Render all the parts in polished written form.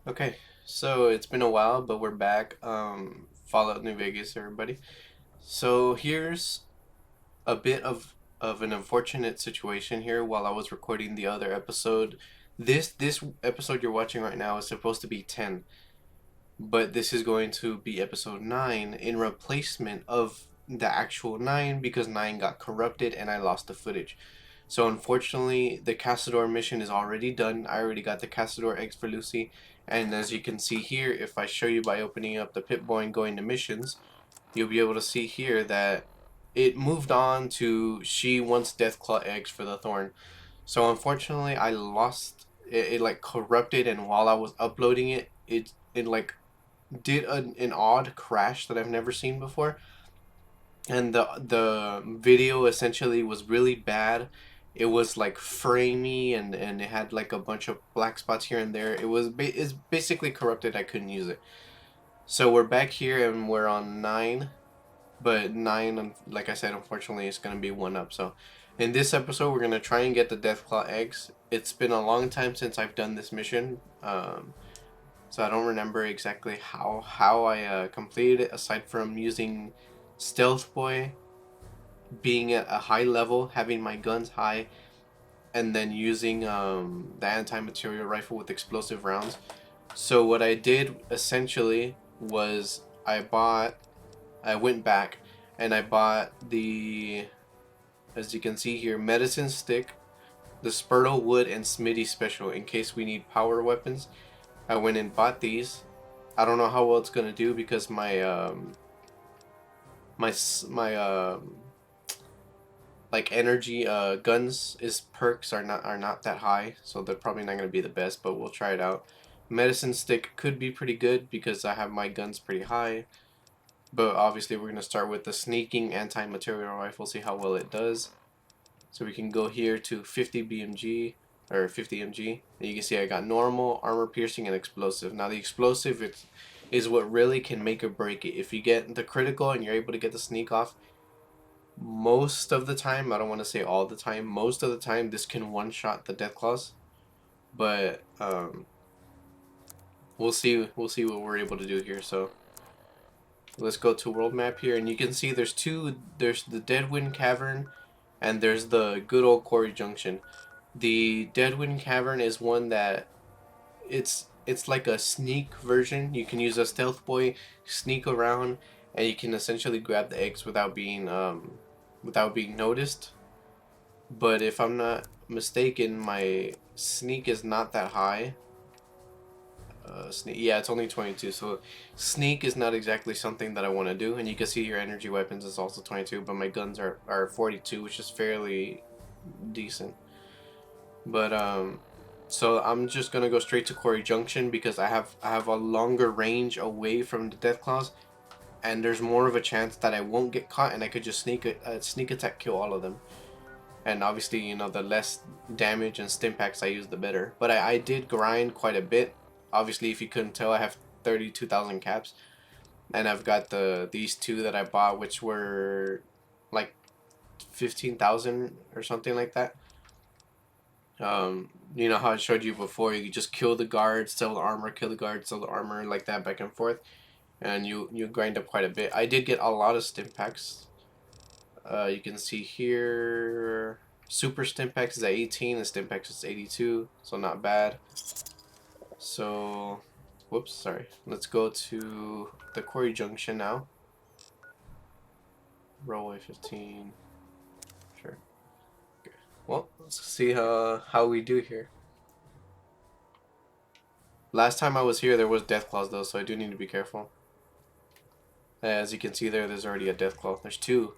Okay, so it's been a while, but we're back. Fallout New Vegas, everybody. So here's a bit of an unfortunate situation here. While I was recording the other episode, this episode you're watching right now is supposed to be 10, but this is going to be episode 9 in replacement of the actual 9 because 9 got corrupted and I lost the footage. So unfortunately, the Castador mission is already done. I already got the Castador eggs for Lucy, and as you can see here, if I show you by opening up the Pip-Boy and going to missions, you'll be able to see here that it moved on to she wants deathclaw eggs for the Thorn. So unfortunately, I lost it. It like corrupted, and while I was uploading it, it like did an odd crash that I've never seen before, and the video essentially was really bad. It was like framey, and it had like a bunch of black spots here and there. It's basically corrupted. I couldn't use it. So we're back here and we're on 9, but 9, like I said, unfortunately it's gonna be 1 up. So in this episode we're gonna try and get the Deathclaw eggs. It's been a long time since I've done this mission. So I don't remember exactly how I completed it, aside from using Stealth Boy, being at a high level, having my guns high, and then using the anti-material rifle with explosive rounds. So what I did essentially was I went back and I bought the, as you can see here, medicine stick, the Spurtle wood, and Smitty special in case we need power weapons. I went and bought these. I don't know how well it's gonna do because my like energy guns is perks are not that high, so they're probably not gonna be the best, but we'll try it out. Medicine stick could be pretty good because I have my guns pretty high, but obviously we're gonna start with the sneaking anti-material rifle, see how well it does. So we can go here to 50 BMG or 50 MG, and you can see I got normal, armor piercing, and explosive. Now the explosive is what really can make or break it. If you get the critical and you're able to get the sneak off, most of the time, I don't want to say all the time, most of the time this can one-shot the Deathclaws, but we'll see what we're able to do here. So let's go to world map here, and you can see there's the Deadwind Cavern, and there's the good old Quarry Junction. The Deadwind Cavern is one that it's like a sneak version. You can use a stealth boy, sneak around, and you can essentially grab the eggs without being noticed. But if I'm not mistaken, my sneak is not that high. Sneak, yeah, it's only 22, so sneak is not exactly something that I want to do. And you can see your energy weapons is also 22, but my guns are 42, which is fairly decent. But so I'm just gonna go straight to Quarry Junction because I have a longer range away from the Deathclaws, and there's more of a chance that I won't get caught, and I could just sneak attack kill all of them. And obviously, the less damage and stimpaks I use, the better. But I did grind quite a bit. Obviously, if you couldn't tell, I have 32,000 caps, and I've got these two that I bought, which were like 15,000 or something like that. You know how I showed you before, you just kill the guards, sell the armor, kill the guards, sell the armor, like that, back and forth, and you grind up quite a bit. I did get a lot of stimpaks. You can see here, super stimpaks is at 18 and stimpaks is 82, so not bad. So, whoops, sorry. Let's go to the Quarry Junction now. Railway 15. Sure. Okay. Well, let's see how we do here. Last time I was here, there was Deathclaws though, so I do need to be careful. As you can see there's already a Deathclaw. There's 2.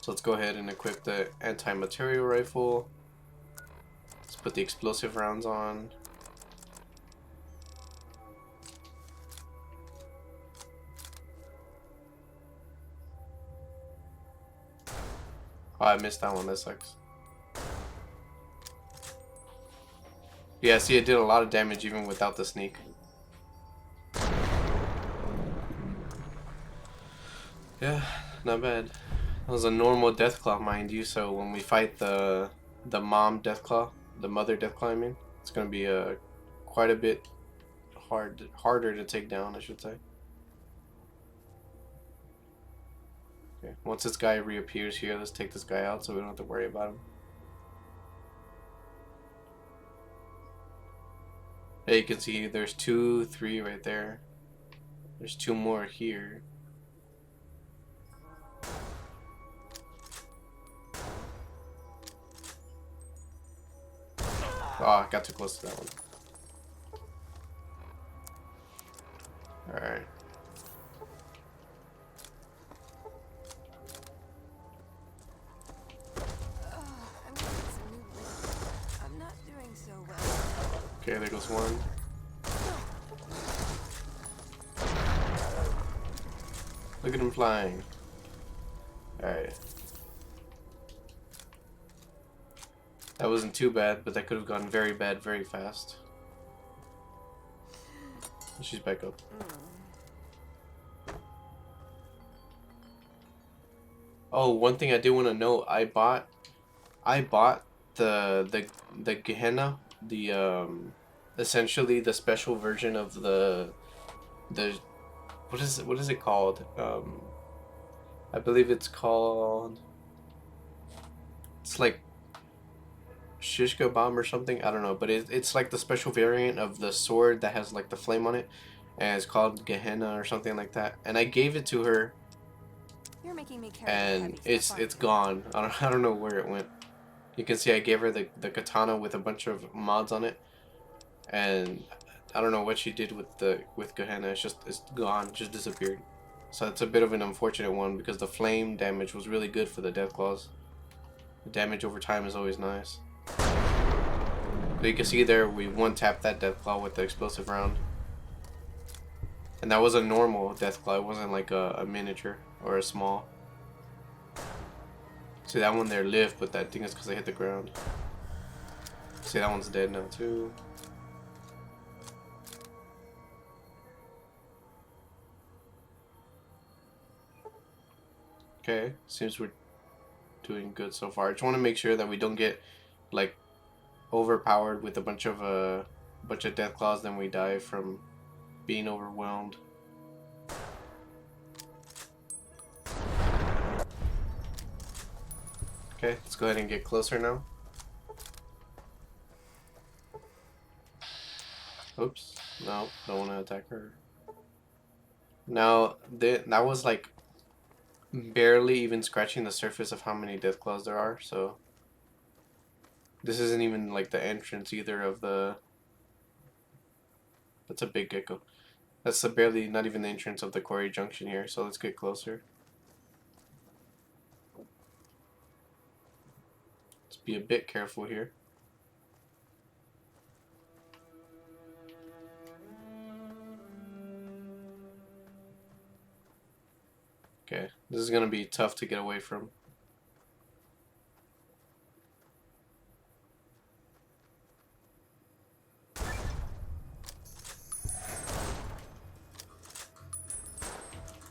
So let's go ahead and equip the anti-material rifle. Let's put the explosive rounds on. Oh, I missed that one. That sucks. Yeah, see, it did a lot of damage even without the sneak. Yeah, not bad. That was a normal Deathclaw, mind you, so when we fight the mom Deathclaw, the mother Deathclaw, I mean, it's gonna be quite a bit harder to take down, I should say. Okay, once this guy reappears here, let's take this guy out so we don't have to worry about him. Yeah, you can see there's 2, 3 right there. There's 2 more here. Oh, I got too close to that one. Alright. I'm not doing so well. Okay, there goes one. Look at him flying. Alright. That wasn't too bad, but that could have gone very bad very fast. She's back up. Oh, one thing I did want to note, I bought the Gehenna, the essentially the special version of the what is it called? I believe it's called, it's like Shishka bomb or something. I don't know, but it's like the special variant of the sword that has like the flame on it, and it's called Gehenna or something like that. And I gave it to her, You're making me carry and heavy stuff, it's aren't you? gone. I don't know where it went. You can see I gave her the katana with a bunch of mods on it, and I don't know what she did with Gehenna. It's gone, just disappeared. So it's a bit of an unfortunate one because the flame damage was really good for the deathclaws. The damage over time is always nice. So you can see there we one-tapped that deathclaw with the explosive round. And that was a normal deathclaw, it wasn't like a miniature or a small. See, that one there lived, but that thing is because they hit the ground. See, that one's dead now too. Okay, seems we're doing good so far. I just want to make sure that we don't get like overpowered with a bunch of deathclaws, then we die from being overwhelmed. Okay, let's go ahead and get closer now. Oops, no, don't want to attack her. Now, that was like barely even scratching the surface of how many deathclaws there are, so this isn't even like the entrance either of the... That's a big gecko. That's barely not even the entrance of the quarry junction here, so let's get closer. Let's be a bit careful here. Okay, this is gonna be tough to get away from.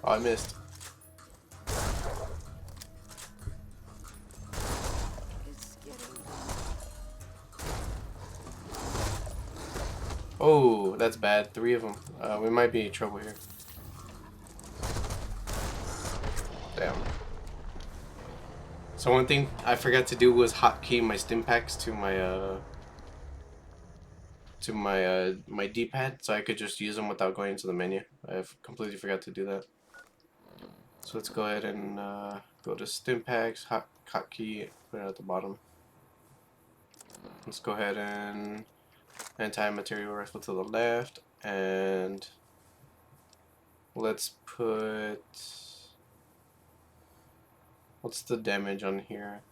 Oh, I missed. It's getting... Oh, that's bad. 3 of them. We might be in trouble here. Damn. So one thing I forgot to do was hotkey my stim packs to my D-pad, so I could just use them without going into the menu. I completely forgot to do that. So let's go ahead and go to stim packs, hotkey, put it at the bottom. Let's go ahead and anti-material rifle to the left, and let's put... What's the damage on here?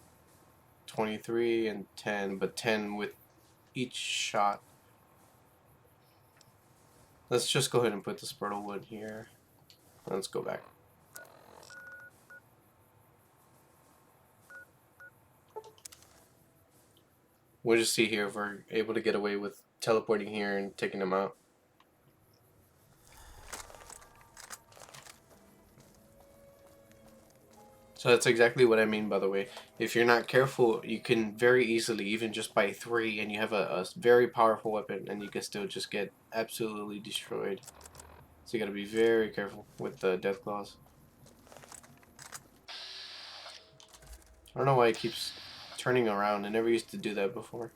23 and 10, but 10 with each shot. Let's just go ahead and put the spurtle wood here. Let's go back. We'll just see here if we're able to get away with teleporting here and taking them out. So that's exactly what I mean, by the way. If you're not careful, you can very easily, even just by three, and you have a very powerful weapon, and you can still just get absolutely destroyed. So you gotta be very careful with the death claws. I don't know why it keeps turning around. I never used to do that before.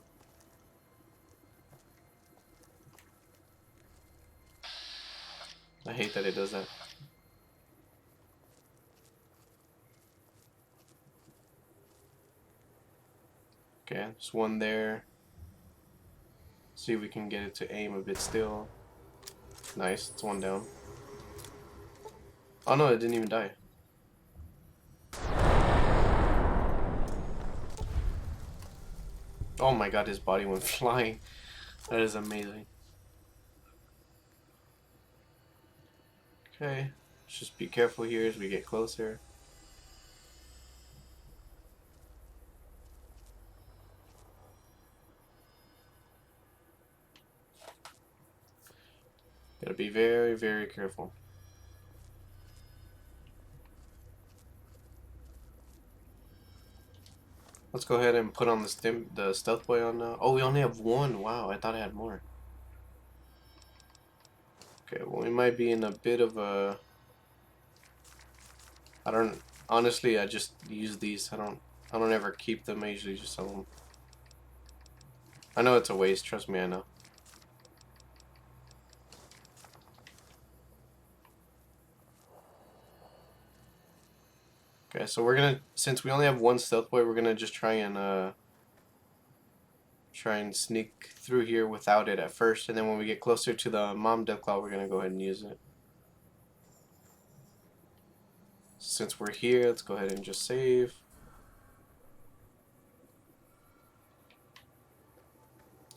I hate that it does that. Okay, there's one there. See if we can get it to aim a bit still. Nice, it's one down. Oh no, it didn't even die. Oh my god, his body went flying. That is amazing. Okay, let's just be careful here as we get closer. Gotta be very, very careful. Let's go ahead and put on the stealth boy on now. Oh, we only have one. Wow, I thought I had more. Okay, well we might be in a bit of a. I don't. Honestly, I just use these. I don't. I don't ever keep them. I usually just sell them. I know it's a waste. Trust me, I know. Okay, so we're gonna. Since we only have one stealth boy, we're gonna just try and sneak through here without it at first, and then when we get closer to the mom deathclaw, we're gonna go ahead and use it. Since we're here, let's go ahead and just save.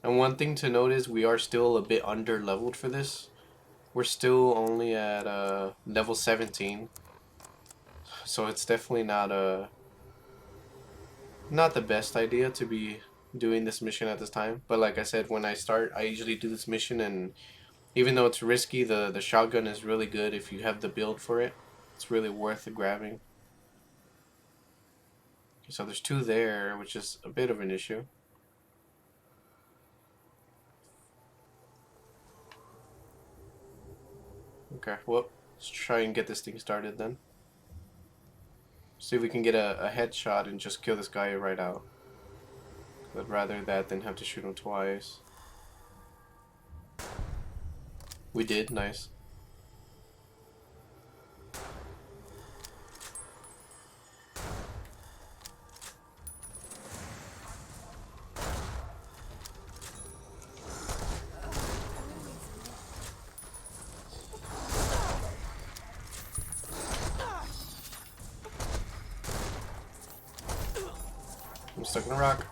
And one thing to note is we are still a bit under leveled for this. We're still only at level 17, so it's definitely not the best idea to be doing this mission at this time. But like I said, when I start, I usually do this mission, and even though it's risky, the shotgun is really good if you have the build for it. It's really worth grabbing. Okay, so there's two there, which is a bit of an issue. Okay, well, let's try and get this thing started then. See if we can get a headshot and just kill this guy right out. I'd rather that than have to shoot him twice. We did, nice. I'm stuck in a rock.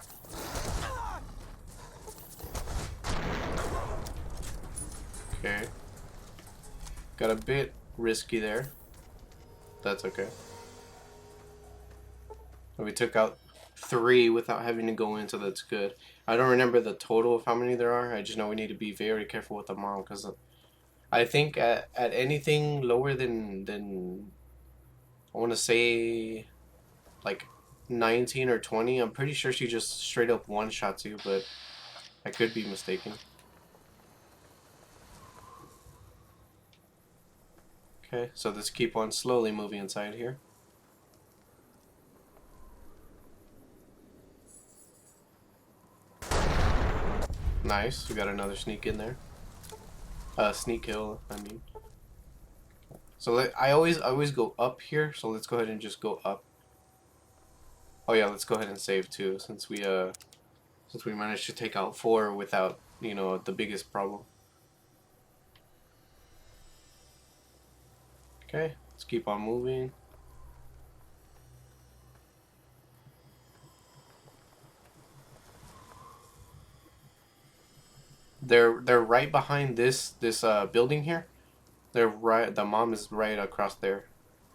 Okay. Got a bit risky there. That's okay. We took out 3 without having to go in, so that's good. I don't remember the total of how many there are. I just know we need to be very careful with the mom, because I think at anything lower than I want to say like 19 or 20, I'm pretty sure she just straight up one-shots you, but I could be mistaken. Okay, so let's keep on slowly moving inside here. Nice, we got another sneak in there. Sneak kill, I mean. So I always go up here, so let's go ahead and just go up. Oh yeah, let's go ahead and save too, since we managed to take out 4 without, the biggest problem. Okay, let's keep on moving. They're right behind this building here. They're right. The mom is right across there.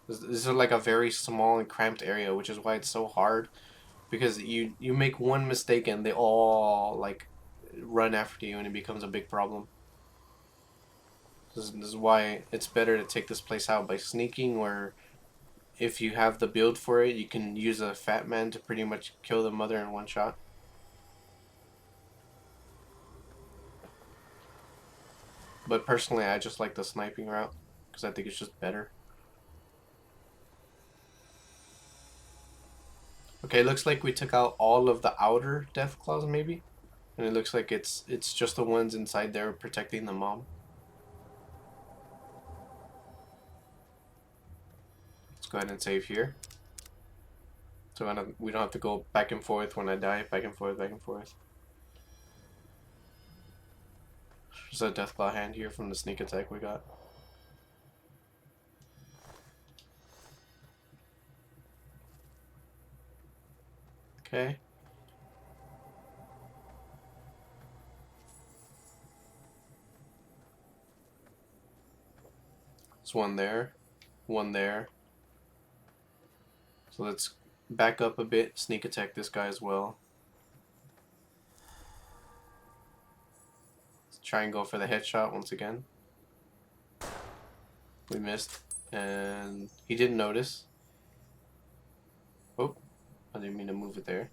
This is like a very small and cramped area, which is why it's so hard. Because you make one mistake and they all like run after you, and it becomes a big problem. This is why it's better to take this place out by sneaking, or if you have the build for it, you can use a fat man to pretty much kill the mother in one shot. But personally, I just like the sniping route because I think it's just better. Okay, it looks like we took out all of the outer death claws maybe, and it looks like it's just the ones inside there protecting the mom. Let's go ahead and save here. So we don't have to go back and forth when I die, back and forth, back and forth. There's a deathclaw hand here from the sneak attack we got. Okay. There's one there, one there. So let's back up a bit, sneak attack this guy as well. Let's try and go for the headshot once again. We missed, and he didn't notice. Oh, I didn't mean to move it there.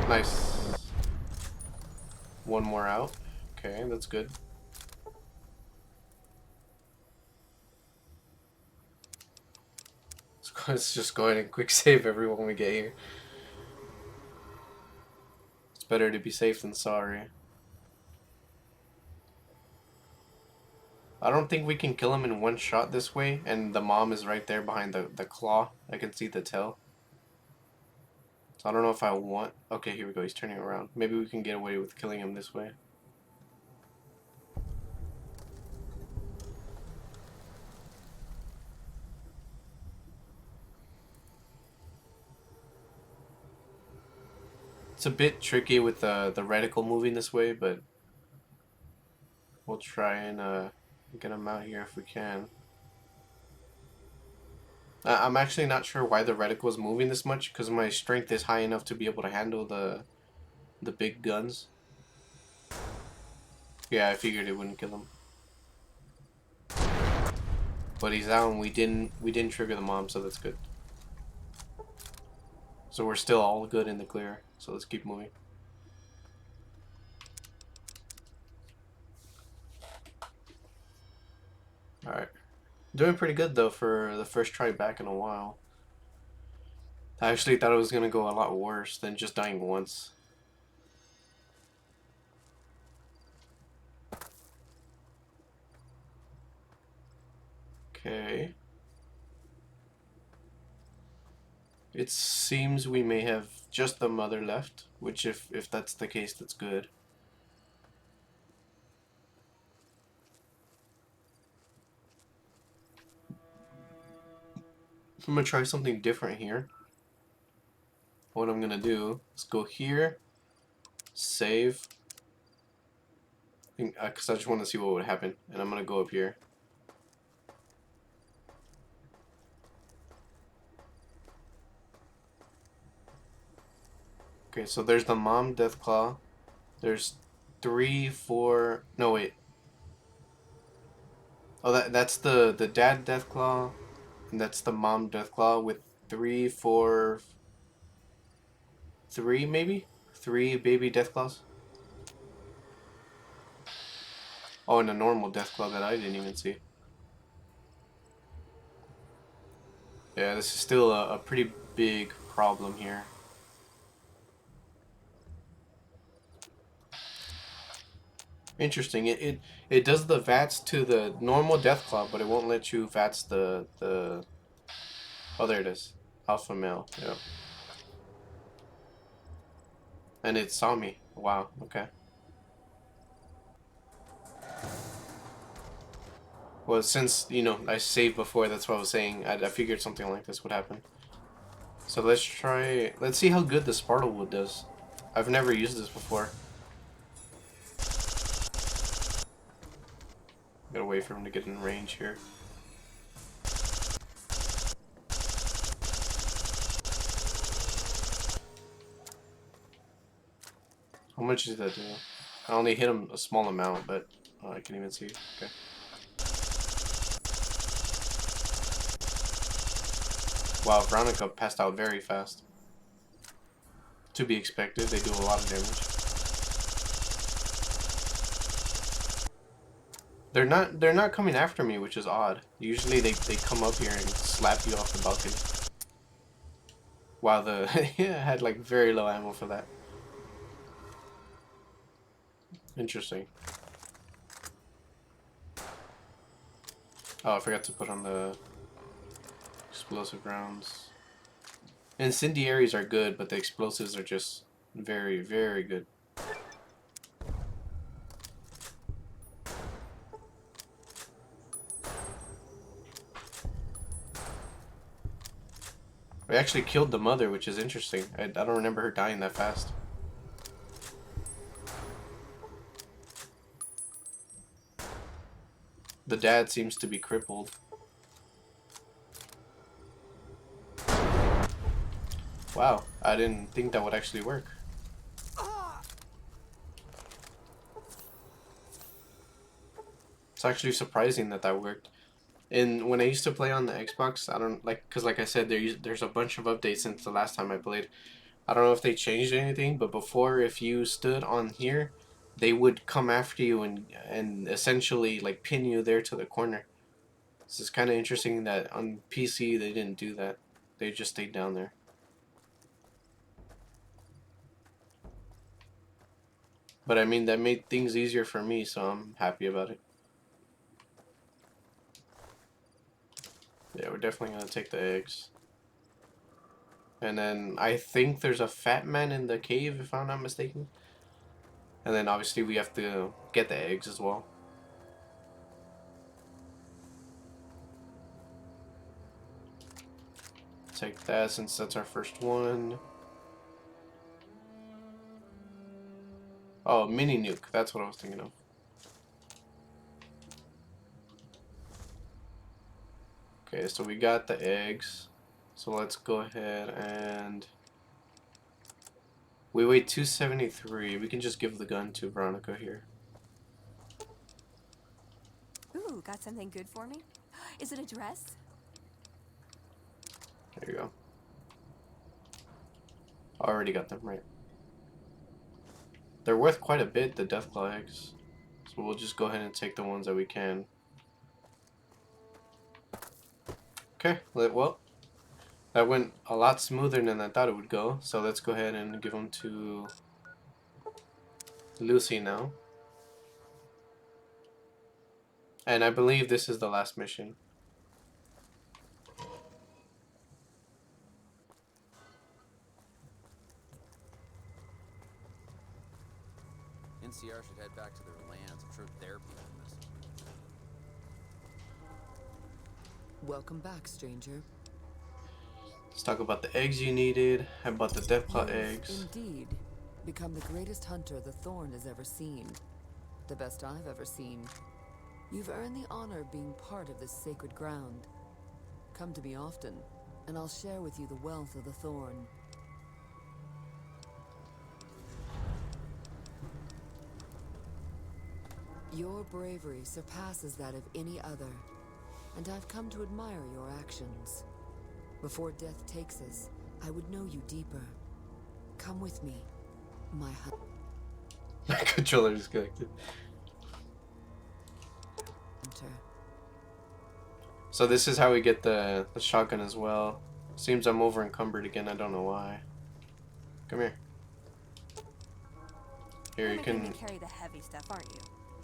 Nice. One more out. Okay, that's good. Let's just go ahead and quick save everyone we get here. It's better to be safe than sorry. I don't think we can kill him in one shot this way, and the mom is right there behind the claw. I can see the tail. So I don't know if I want... Okay, here we go. He's turning around. Maybe we can get away with killing him this way. It's a bit tricky with the reticle moving this way, but we'll try and get him out here if we can. I'm actually not sure why the reticle is moving this much, because my strength is high enough to be able to handle the big guns. Yeah, I figured it wouldn't kill him. But he's out, and we didn't trigger the mom, so that's good. So we're still all good in the clear. So let's keep moving. Alright. Doing pretty good though for the first try back in a while. I actually thought it was gonna go a lot worse than just dying once. Okay. It seems we may have just the mother left, which if that's the case, that's good. I'm gonna try something different here. What I'm gonna do is go here, save, because I just want to see what would happen, and I'm gonna go up here. Okay, so there's the mom deathclaw. There's 3, 4. No wait. Oh, that's the dad deathclaw, and that's the mom deathclaw with 3, 4, 3 maybe 3 baby deathclaws. Oh, and a normal deathclaw that I didn't even see. Yeah, this is still a pretty big problem here. Interesting. It does the VATS to the normal deathclaw, but it won't let you VATS the. Oh, there it is. Alpha male. Yeah. And it saw me. Wow. Okay. Well, since, I saved before, that's what I was saying. I figured something like this would happen. So let's see how good the Spartle Wood does. I've never used this before. Gotta wait for him to get in range here. How much did that do? I only hit him a small amount, but I can even see. Okay. Wow, Veronica passed out very fast. To be expected, they do a lot of damage. They're not coming after me, which is odd. Usually they come up here and slap you off the balcony. Wow, the yeah, I had like very low ammo for that. Interesting. Oh, I forgot to put on the explosive rounds. Incendiaries are good, but the explosives are just very, very good. We actually killed the mother, which is interesting. I don't remember her dying that fast. The dad seems to be crippled. Wow, I didn't think that would actually work. It's actually surprising that that worked. And when I used to play on the Xbox, I don't like, because like I said, there's a bunch of updates since the last time I played. I don't know if they changed anything, but before, if you stood on here, they would come after you and essentially like pin you there to the corner. This is kind of interesting that on PC they didn't do that. They just stayed down there. But I mean, that made things easier for me, so I'm happy about it. Yeah, we're definitely gonna take the eggs. And then I think there's a fat man in the cave, if I'm not mistaken. And then obviously we have to get the eggs as well. Take that since that's our first one. Oh, mini nuke. That's what I was thinking of. Okay, so we got the eggs. So let's go ahead and... We weigh 273. We can just give the gun to Veronica here. Ooh, got something good for me? Is it a dress? There you go. Already got them, right. They're worth quite a bit, the deathclaw eggs. So we'll just go ahead and take the ones that we can. Okay, well, that went a lot smoother than I thought it would go. So let's go ahead and give them to Lucy now. And I believe this is the last mission. NCR should head back to their lands. I'm sure their people miss them. Welcome back, stranger. Let's talk about the eggs you needed. How about the deathclaw You've eggs? indeed become the greatest hunter the Thorn has ever seen. The best I've ever seen. You've earned the honor of being part of this sacred ground. Come to me often, and I'll share with you the wealth of the Thorn. Your bravery surpasses that of any other, and I've come to admire your actions. Before death takes us, I would know you deeper. Come with me, my My controller disconnected. hunter. So this is how we get the shotgun as well. Seems I'm over encumbered again. I don't know why. Come here. Here You're you making can. me carry the heavy stuff, aren't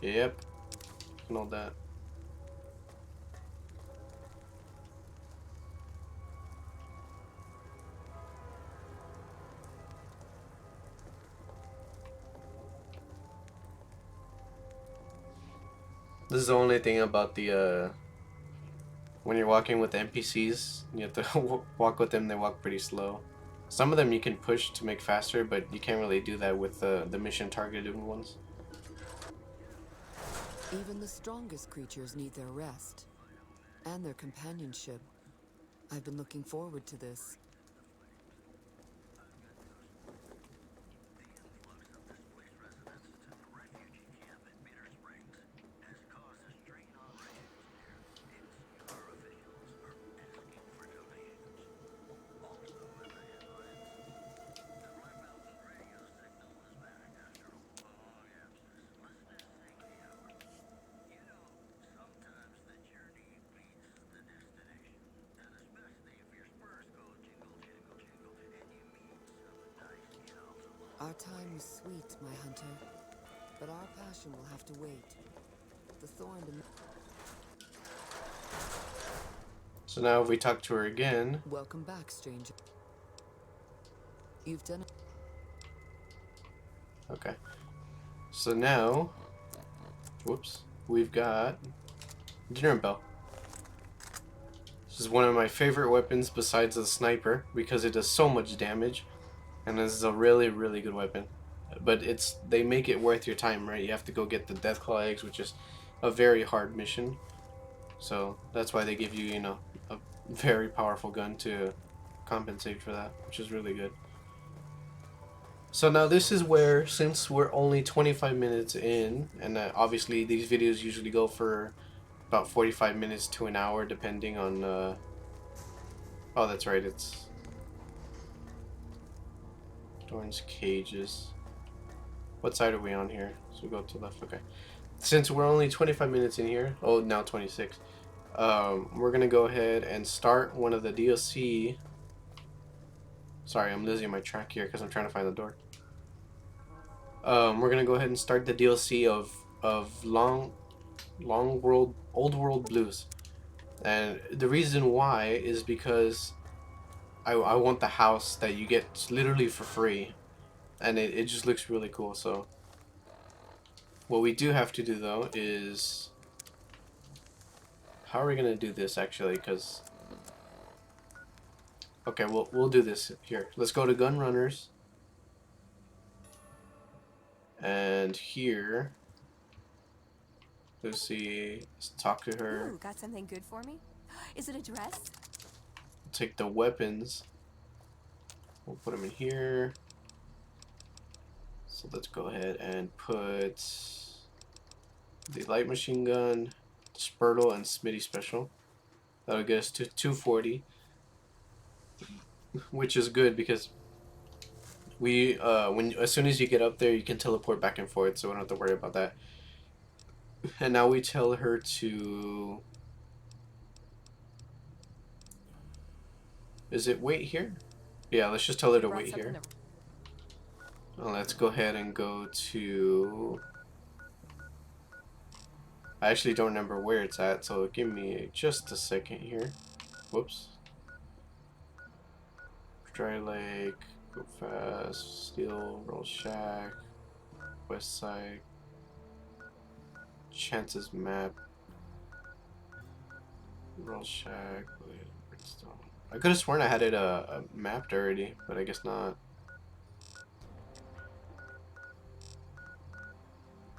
you? Yep. You can hold that. This is the only thing about the when you're walking with the NPCs, you have to walk with them. They walk pretty slow. Some of them you can push to make faster, but you can't really do that with the mission targeted ones. Even the strongest creatures need their rest and their companionship. I've been looking forward to this. time was sweet, my hunter, but our passion will have to wait. The thorn to... So now if we talk to her again. Welcome back, stranger. You've done... Okay. So now, whoops, we've got dinner bell. This is one of my favorite weapons besides the sniper because it does so much damage, and this is a really, really good weapon. But they make it worth your time, right? You have to go get the deathclaw eggs, which is a very hard mission. So that's why they give you, you know, a very powerful gun to compensate for that, which is really good. So now this is where, since we're only 25 minutes in, and obviously these videos usually go for about 45 minutes to an hour, depending on, oh, that's right, it's Dorn's cages. What side are we on here? So we go to left, okay. Since we're only 25 minutes in here, oh, now 26, we're gonna go ahead and start one of the DLC. Sorry, I'm losing my track here because I'm trying to find the door. We're gonna go ahead and start the DLC of Old World Blues, and the reason why is because I want the house that you get literally for free, and it just looks really cool. So what we do have to do though is, how are we gonna do this actually? Because okay, we'll do this here. Let's go to Gun Runners, and here. Let's see. Let's talk to her. Ooh, got something good for me? Is it a dress? Take the weapons. We'll put them in here. So let's go ahead and put the light machine gun, Spurtle, and Smitty special. That'll get us to 240, which is good because we as soon as you get up there, you can teleport back and forth, so we don't have to worry about that. And now we tell her to. Is it wait here? Yeah, let's just tell her to wait here. Well, let's go ahead and go to... I actually don't remember where it's at, so give me just a second here. Whoops. Dry Lake, Go Fast, Steel, Roll Shack, West Side, Chances Map, Roll Shack, Redstone. I could have sworn I had it mapped already, but I guess not.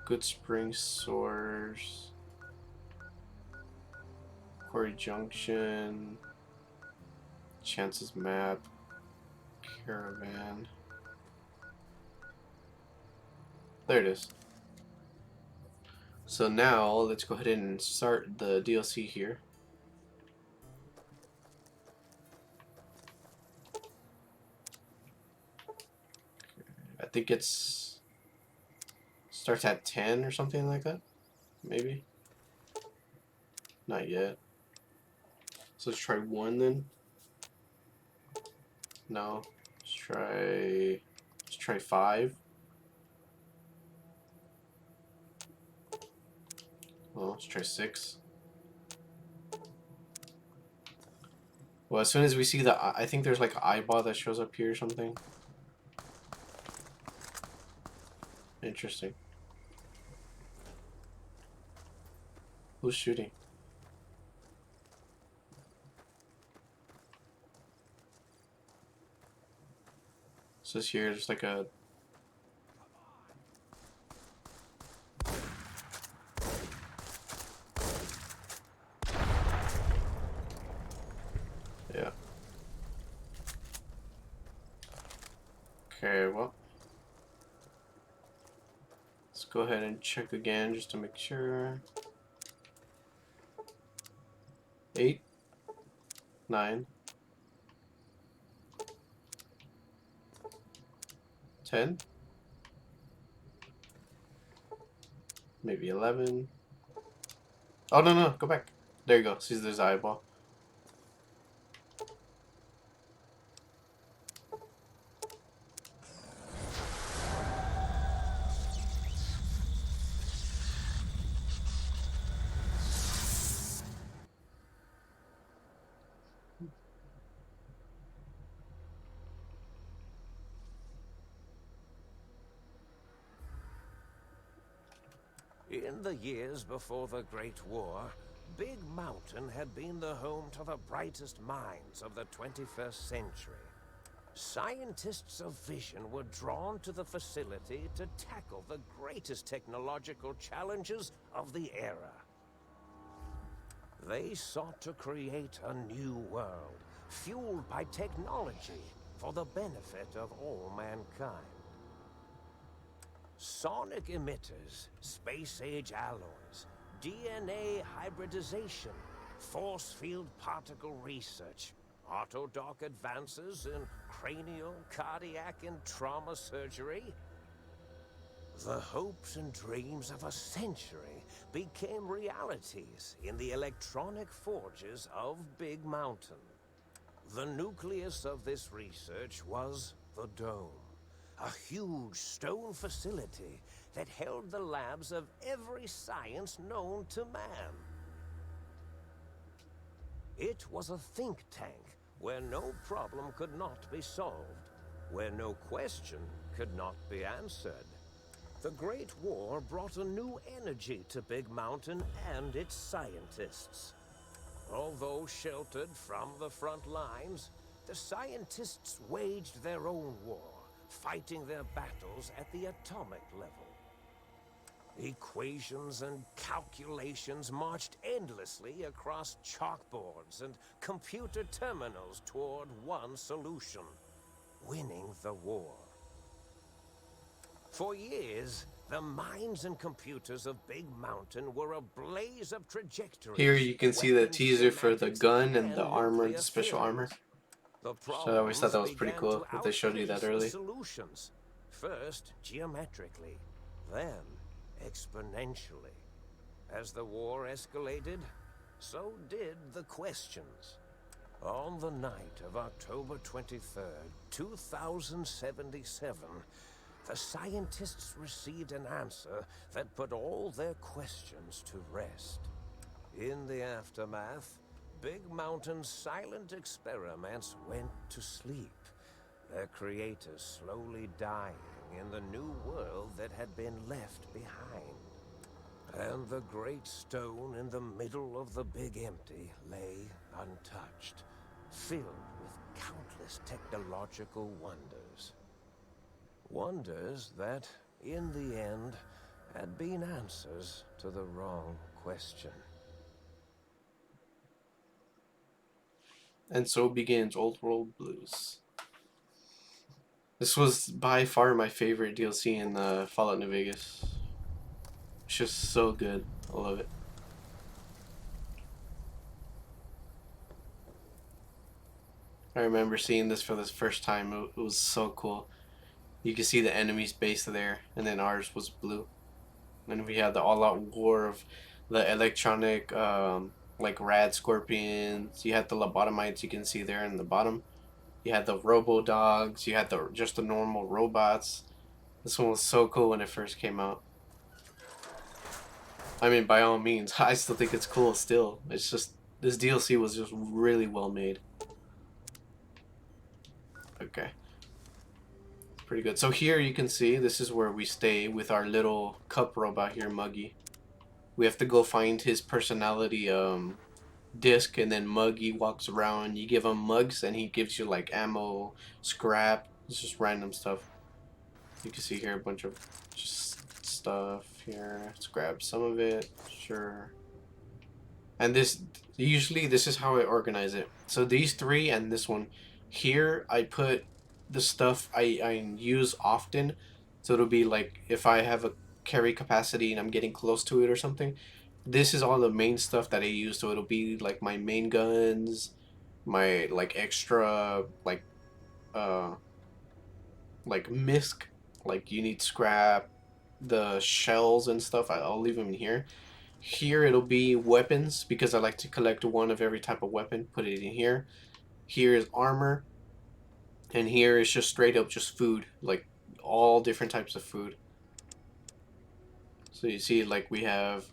Good Spring Source, Quarry Junction, Chances Map, Caravan. There it is. So now let's go ahead and start the DLC here. I think it's starts at 10 or something like that. Maybe. Not yet. So let's try 1 then. No. Let's try 5. Well, let's try 6. Well, as soon as we see the, I think there's like an eyeball that shows up here or something. Interesting. Who's shooting? So this here, there's like a... Yeah. Okay, well. Let's go ahead and check again just to make sure. 8, 9, 10, maybe 11. Oh, no, go back. There you go. See, there's an eyeball. In the years before the Great War, Big Mountain had been the home to the brightest minds of the 21st century. Scientists of vision were drawn to the facility to tackle the greatest technological challenges of the era. They sought to create a new world, fueled by technology for the benefit of all mankind. Sonic emitters, space-age alloys, DNA hybridization, force field particle research, autodoc advances in cranial, cardiac, and trauma surgery. The hopes and dreams of a century became realities in the electronic forges of Big Mountain. The nucleus of this research was the Dome, a huge stone facility that held the labs of every science known to man. It was a think tank where no problem could not be solved, where no question could not be answered. The Great War brought a new energy to Big Mountain and its scientists. Although sheltered from the front lines, the scientists waged their own war, fighting their battles at the atomic level. Equations and calculations marched endlessly across chalkboards and computer terminals toward one solution: winning the war. For years, the minds and computers of Big Mountain were a blaze of Here trajectories, you can see the weapons teaser for the schematics, gun and the and armor, the nuclear special armor. theories. The So I always thought problems that was pretty began to cool that they showed you that outpace the early. solutions, first geometrically, then exponentially. As the war escalated, so did the questions. On the night of October 23rd, 2077, the scientists received an answer that put all their questions to rest. In the aftermath, Big Mountain's silent experiments went to sleep, their creators slowly dying in the new world that had been left behind. And the great stone in the middle of the Big Empty lay untouched, filled with countless technological wonders. Wonders that, in the end, had been answers to the wrong question. And so begins Old World Blues. This was by far my favorite DLC in Fallout New Vegas. It's just so good. I love it. I remember seeing this for the first time. It was so cool. You can see the enemy's base there, and then ours was blue. And we had the all-out war of the electronic, like rad scorpions. You had the lobotomites you can see there in the bottom. You had the robo dogs. You had just the normal robots. This one was so cool when it first came out. I mean, by all means, I still think it's cool still. It's just, this DLC was just really well made. Okay. Pretty good. So here you can see, this is where we stay with our little cup robot here, Muggy. We have to go find his personality disc, and then Muggy walks around. You give him mugs and he gives you like ammo, scrap. It's just random stuff. You can see here a bunch of just stuff here. Let's grab some of it. Sure. And this, usually this is how I organize it. So these three and this one. Here I put the stuff I use often. So it'll be like if I have a carry capacity and I'm getting close to it or something. This is all the main stuff that I use. So it'll be like my main guns, my like extra uh like misc, like you need scrap, the shells and stuff. I'll leave them in here. Here it'll be weapons because I like to collect one of every type of weapon. Put it in here. Here is armor, and here is just straight up just food, like all different types of food. So you see, like we have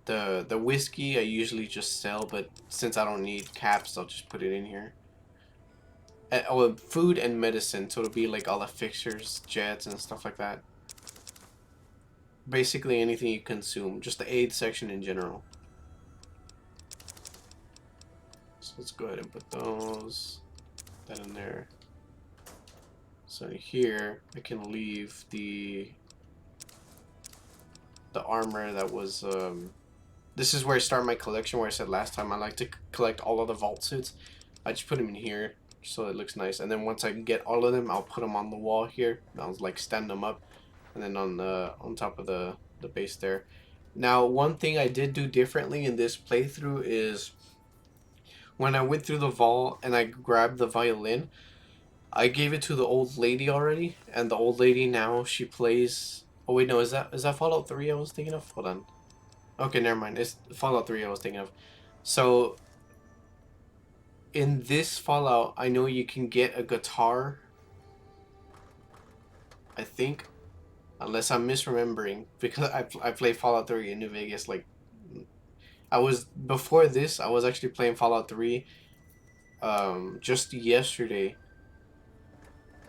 the whiskey. I usually just sell, but since I don't need caps, I'll just put it in here. Oh, food and medicine, so it'll be like all the fixtures, jets, and stuff like that. basically anything you consume, just the aid section in general. So let's go ahead and put that in there. So here I can leave the armor that was this is where I start my collection, where I said last time I like to collect all of the vault suits. I just put them in here so it looks nice, and then once I get all of them, I'll put them on the wall here. I'll like stand them up, and then on top of the base there. Now, one thing I did do differently in this playthrough is when I went through the vault and I grabbed the violin, I gave it to the old lady already, and the old lady now she plays. Oh wait, no, is that Fallout 3 I was thinking of? Hold on. Okay, never mind. It's Fallout 3 I was thinking of. So in this Fallout, I know you can get a guitar. I think, unless I'm misremembering, because I played Fallout 3 in New Vegas. Like, I was before this, I was actually playing Fallout 3. Just yesterday,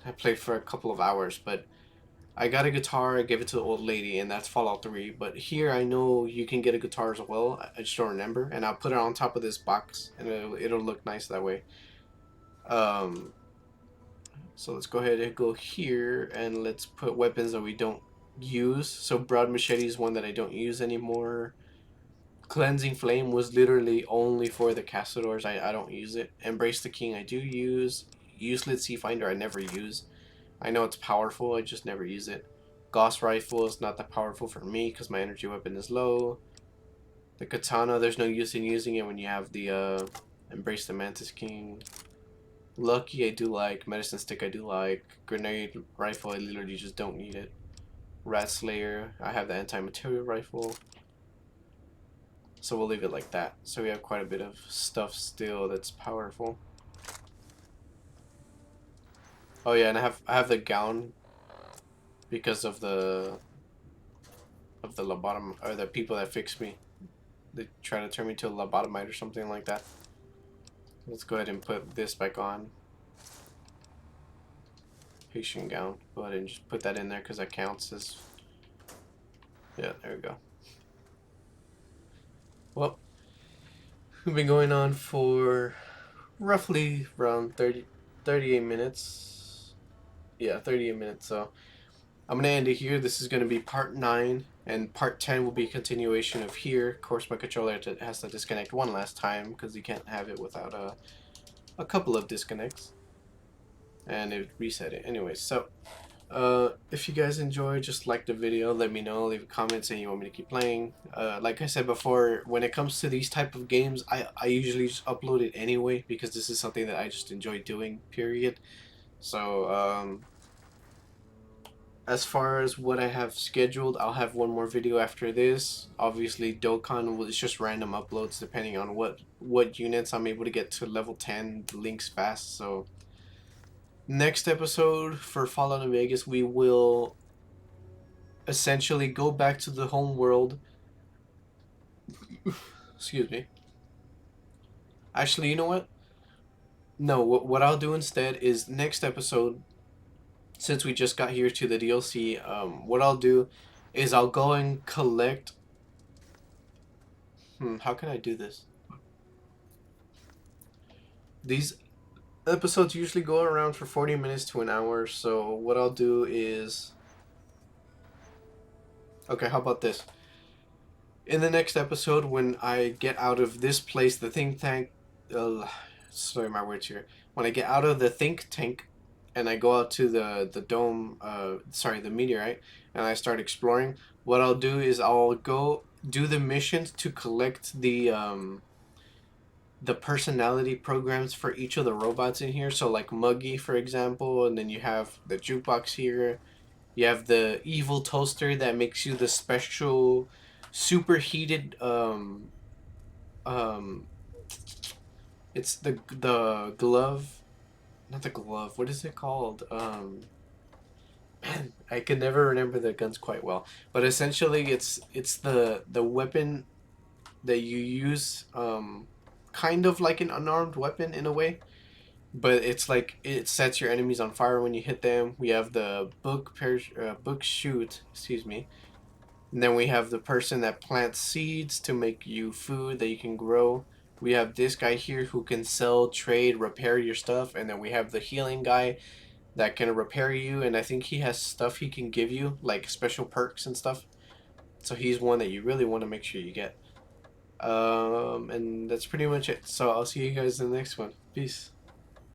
I played for a couple of hours, but I got a guitar. I gave it to the old lady, and that's Fallout 3. But here, I know you can get a guitar as well. I just don't remember, and I'll put it on top of this box, and it'll look nice that way. Um, So let's go ahead and go here and let's put weapons that we don't use. So broad machete is one that I don't use anymore. Cleansing flame was literally only for the castadors. I don't use it. Embrace the king I do use. Useless sea finder I never use. I know it's powerful, I just never use it. Gauss rifle is not that powerful for me because my energy weapon is low. The katana, there's no use in using it when you have the embrace the mantis king. Lucky I do like. Medicine stick I do like. Grenade rifle I literally just don't need it. Rat Slayer, I have the anti-material rifle. So we'll leave it like that. So we have quite a bit of stuff still that's powerful. Oh yeah, and I have the gown because of the lobotom, or the people that fixed me. They try to turn me to a lobotomite or something like that. Let's go ahead and put this back on. Patient gown. Go ahead and just put that in there because that counts as... Yeah, there we go. Well, we've been going on for roughly around 38 minutes. Yeah, 38 minutes. So I'm going to end it here. This is going to be part 9. And part 10 will be a continuation of here. Of course, my controller has to disconnect one last time because you can't have it without a couple of disconnects. And it reset it. Anyways, so if you guys enjoyed, just like the video, let me know, leave a comment saying you want me to keep playing. Like I said before, when it comes to these type of games, I usually just upload it anyway because this is something that I just enjoy doing, period. So as far as what I have scheduled, I'll have one more video after this. Obviously Dokkan is just random uploads depending on what units I'm able to get to level 10 links fast. So next episode for Fallout New Vegas, we will essentially go back to the home world. Excuse me. Actually, you know what? No, what I'll do instead is next episode, since we just got here to the DLC, what I'll do is I'll go and collect... how can I do this? These episodes usually go around for 40 minutes to an hour, so what I'll do is... Okay, how about this? In the next episode, when I get out of this place, the think tank... sorry, my words here. When I get out of the think tank and I go out to the dome, the meteorite, and I start exploring, what I'll do is I'll go do the missions to collect the personality programs for each of the robots in here. So like Muggy, for example, and then you have the jukebox here. You have the evil toaster that makes you the special superheated it's the glove, not the glove, what is it called? Man, I can never remember the guns quite well, but essentially it's the weapon that you use, kind of like an unarmed weapon in a way, but it's like it sets your enemies on fire when you hit them. We have the book shoot, excuse me, And then we have the person that plants seeds to make you food that you can grow. We have this guy here who can sell, trade, repair your stuff. And then we have the healing guy that can repair you. And I think he has stuff he can give you, like special perks and stuff. So he's one that you really want to make sure you get. And that's pretty much it. So I'll see you guys in the next one. Peace.